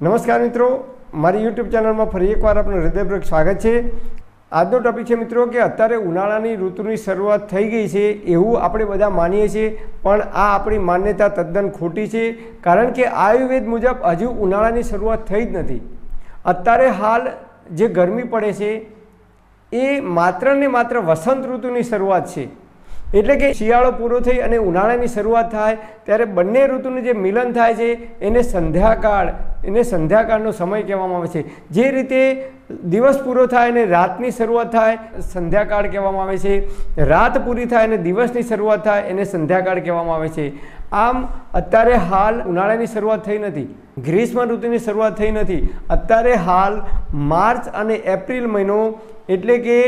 નમસ્કાર મિત્રો, મારી યુટ્યુબ ચેનલમાં ફરી એકવાર આપનું હૃદયપૂર્વક સ્વાગત છે। આજનો ટોપિક છે મિત્રો કે અત્યારે ઉનાળાની ઋતુની શરૂઆત થઈ ગઈ છે એવું આપણે બધા માનીએ છીએ, પણ આ આપણી માન્યતા તદ્દન ખોટી છે। કારણ કે આયુર્વેદ મુજબ હજુ ઉનાળાની શરૂઆત થઈ જ નથી। અત્યારે હાલ જે ગરમી પડે છે એ માત્ર ને માત્ર વસંત ઋતુની શરૂઆત છે। એટલે કે શિયાળો પૂરો થઈ અને ઉનાળાની શરૂઆત થાય ત્યારે બંને ઋતુનું જે મિલન થાય છે એને સંધ્યાકાળનો સમય કહેવામાં આવે છે। જે રીતે દિવસ પૂરો થાય અને રાતની શરૂઆત થાય સંધ્યાકાળ કહેવામાં આવે છે, રાત પૂરી થાય અને દિવસની શરૂઆત થાય એને સંધ્યાકાળ કહેવામાં આવે છે। આમ અત્યારે હાલ ઉનાળાની શરૂઆત થઈ નથી, ગ્રીષ્મ ઋતુની શરૂઆત થઈ નથી। અત્યારે હાલ માર્ચ અને એપ્રિલ મહિનો એટલે કે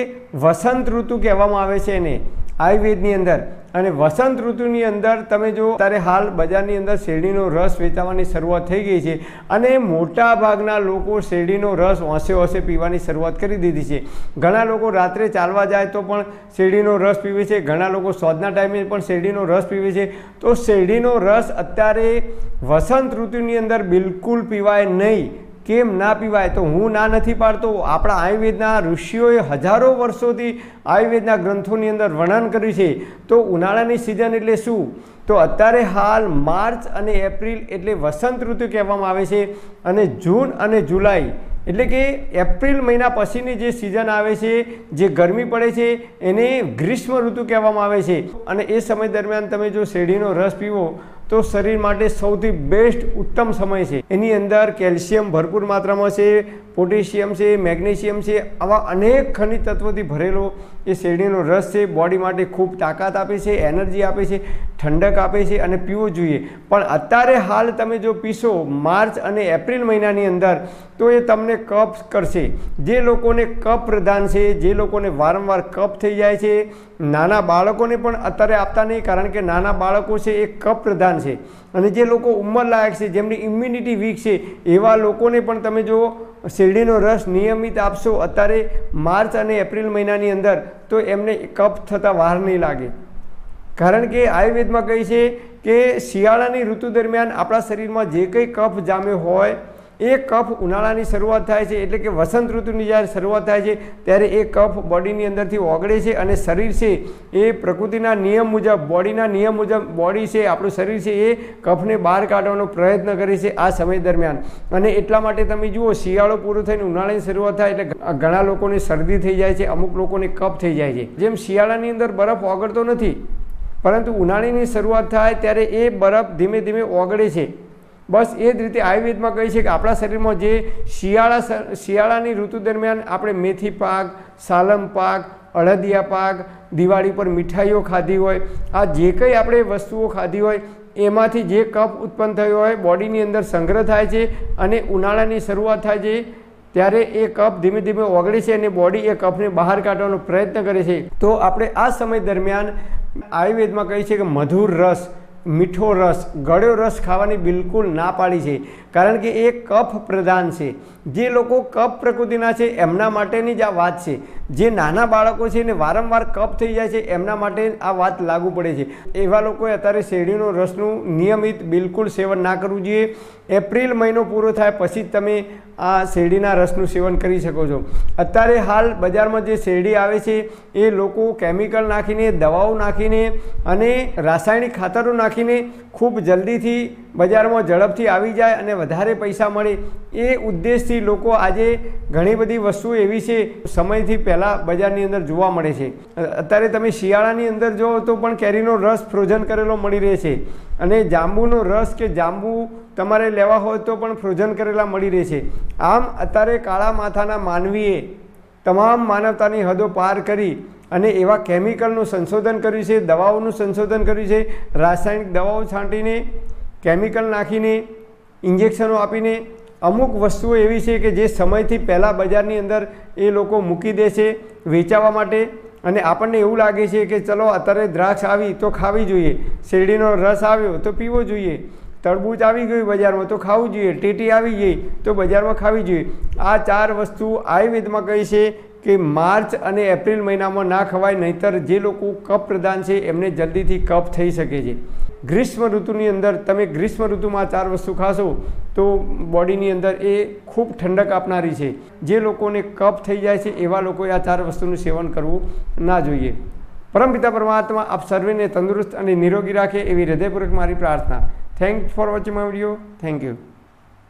વસંત ઋતુ કહેવામાં આવે છે એને આયુર્વેદની અંદર। અને વસંત ઋતુની અંદર તમે જો અત્યારે હાલ બજારની અંદર શેરડીનો રસ વેચાવાની શરૂઆત થઈ ગઈ છે અને મોટા ભાગના લોકો શેરડીનો રસ હોંશે પીવાની શરૂઆત કરી દીધી છે। ઘણા લોકો રાત્રે ચાલવા જાય તો પણ શેરડીનો રસ પીવે છે, ઘણા લોકો સોદના ટાઈમે પણ શેરડીનો રસ પીવે છે। તો શેરડીનો રસ અત્યારે વસંત ઋતુની અંદર બિલકુલ પીવાય નહીં। કેમ ના પીવાય? તો હું ના નથી પાડતો, આપણા આયુર્વેદના ઋષિઓએ હજારો વર્ષોથી આયુર્વેદના ગ્રંથોની અંદર વર્ણન કર્યું છે। તો ઉનાળાની સિઝન એટલે શું? તો અત્યારે હાલ માર્ચ અને એપ્રિલ એટલે વસંત ઋતુ કહેવામાં આવે છે, અને જૂન અને જુલાઈ એટલે કે એપ્રિલ મહિના પછીની જે સિઝન આવે છે, જે ગરમી પડે છે એને ગ્રીષ્મ ઋતુ કહેવામાં આવે છે। અને એ સમય દરમિયાન તમે જો શેરડીનો રસ પીવો તો શરીર માટે સૌથી બેસ્ટ ઉત્તમ સમય છે। એની અંદર કેલ્શિયમ ભરપૂર માત્રામાં છે, પોટેશિયમ છે, મેગ્નેશિયમ છે, આવા અનેક ખનિજ તત્વોથી ભરેલો એ શેરડીનો રસ છે। બોડી માટે ખૂબ તાકાત આપે છે, એનર્જી આપે છે, ઠંડક આપે છે અને પીવો જોઈએ। પણ અત્યારે હાલ તમે જો પીશો માર્ચ અને એપ્રિલ મહિનાની અંદર તો એ તમને કફ કરશે। જે લોકોને કફ પ્રધાન છે, જે લોકોને વારંવાર કફ થઈ જાય છે, નાના બાળકોને પણ અત્યારે આપતા નહીં, કારણ કે નાના બાળકો છે એ કફ પ્રધાન છે। અને જે લોકો ઉંમરલાયક છે, જેમની ઇમ્યુનિટી વીક છે, એવા લોકોને પણ તમે જો શેરડીનો રસ નિયમિત આપશો અત્યારે માર્ચ અને એપ્રિલ મહિનાની અંદર તો એમને કફ થતાં વાર નહીં લાગે। કારણ કે આયુર્વેદમાં કહે છે કે શિયાળાની ઋતુ દરમિયાન આપણા શરીરમાં જે કંઈ કફ જામ્યો હોય એ કફ ઉનાળાની શરૂઆત થાય છે, એટલે કે વસંત ઋતુની જ્યારે શરૂઆત થાય છે ત્યારે એ કફ બોડીની અંદરથી ઓગળે છે અને શરીર છે એ પ્રકૃતિના નિયમ મુજબ, બોડીના નિયમ મુજબ બોડી છે, આપણું શરીર છે એ કફને બહાર કાઢવાનો પ્રયત્ન કરે છે આ સમય દરમિયાન। અને એટલા માટે તમે જુઓ શિયાળો પૂરો થઈને ઉનાળાની શરૂઆત થાય એટલે ઘણા લોકોને શરદી થઈ જાય છે, અમુક લોકોને કફ થઈ જાય છે। જેમ શિયાળાની અંદર બરફ ઓગળતો નથી, પરંતુ ઉનાળાની શરૂઆત થાય ત્યારે એ બરફ ધીમે ધીમે ઓગળે છે। બસ એ જ રીતે આયુર્વેદમાં કહે છે કે આપણા શરીરમાં જે શિયાળાની ઋતુ દરમિયાન આપણે મેથી પાક, સાલમ પાક, અળદિયા પાક, દિવાળી પર મીઠાઈઓ ખાધી હોય, આ જે કંઈ આપણે વસ્તુઓ ખાધી હોય એમાંથી જે કફ ઉત્પન્ન થયો હોય બોડીની અંદર સંગ્રહ થાય છે અને ઉનાળાની શરૂઆત થાય છે ત્યારે એ કફ ધીમે ધીમે ઓગળે છે અને બોડી એ કફને બહાર કાઢવાનો પ્રયત્ન કરે છે। તો આપણે આ સમય દરમિયાન આયુર્વેદમાં કહે છે કે મધુર રસ, મીઠો રસ, ગળ્યો રસ ખાવાની બિલકુલ ના પાડી છે, કારણ કે એ કફ પ્રધાન છે। જે લોકો કફ પ્રકૃતિના છે એમના માટેની જ આ વાત છે। જે નાના બાળકો છે ને વારંવાર કફ થઈ જાય છે એમના માટે આ વાત લાગુ પડે છે। એવા લોકોએ અત્યારે શેરડીનો રસનું નિયમિત બિલકુલ સેવન ના કરવું જોઈએ। એપ્રિલ મહિનો પૂરો થાય પછી જ તમે આ શેરડીના રસનું સેવન કરી શકો છો। અત્યારે હાલ બજારમાં જે શેરડી આવે છે એ લોકો કેમિકલ નાખીને, દવાઓ નાખીને અને રાસાયણિક ખાતરો નાખીને ખૂબ જલ્દીથી બજારમાં ઝડપથી આવી જાય અને વધારે પૈસા મળે એ ઉદ્દેશથી લોકો આજે ઘણી બધી વસ્તુઓ એવી છે સમયથી પહેલાં બજારની અંદર જોવા મળે છે। અત્યારે તમે શિયાળાની અંદર જો તો પણ કેરીનો રસ ફ્રોઝન કરેલો મળી રહે છે, અને જાંબુનો રસ કે જાંબુ તમારે લેવા હોય તો પણ ફ્રોઝન કરેલા મળી રહે છે। આમ અત્યારે કાળા માથાના માનવીએ તમામ માનવતાની હદો પાર કરી અને એવા કેમિકલનું સંશોધન કર્યું છે, દવાઓનું સંશોધન કર્યું છે, રાસાયણિક દવાઓ છાંટીને, કેમિકલ નાખીને, ઇન્જેક્શનો આપીને અમુક વસ્તુઓ એવી છે કે જે સમયથી પહેલાં બજારની અંદર એ લોકો મૂકી દે છે વેચાવા માટે। અને આપણને એવું લાગે છે કે ચલો અત્યારે દ્રાક્ષ આવી તો ખાવી જોઈએ, શેરડીનો રસ આવ્યો તો પીવો જોઈએ, તરબૂચ આવી ગયું બજારમાં તો ખાવું જોઈએ, ટેટી આવી ગઈ તો બજારમાં ખાવી જોઈએ। આ ચાર વસ્તુ આયુર્વેદમાં કહી છે કે માર્ચ અને એપ્રિલ મહિનામાં ના ખવાય, નહીંતર જે લોકો કફ પ્રધાન છે એમને જલ્દીથી કફ થઈ શકે છે। ગ્રીષ્મ ઋતુની અંદર તમે ગ્રીષ્મ ઋતુમાં 4 વસ્તુ ખાશો તો બોડીની અંદર એ ખૂબ ઠંડક આપનારી છે. જે લોકોને કફ થઈ જાય છે એવા લોકોએ આ 4 વસ્તુનું સેવન કરવું ના જોઈએ. પરમપિતા પરમાત્મા આપ સર્વેને તંદુરસ્ત અને નિરોગી રાખે એવી હૃદયપૂર્વક મારી પ્રાર્થના. Thanks for watching my video. Thank you.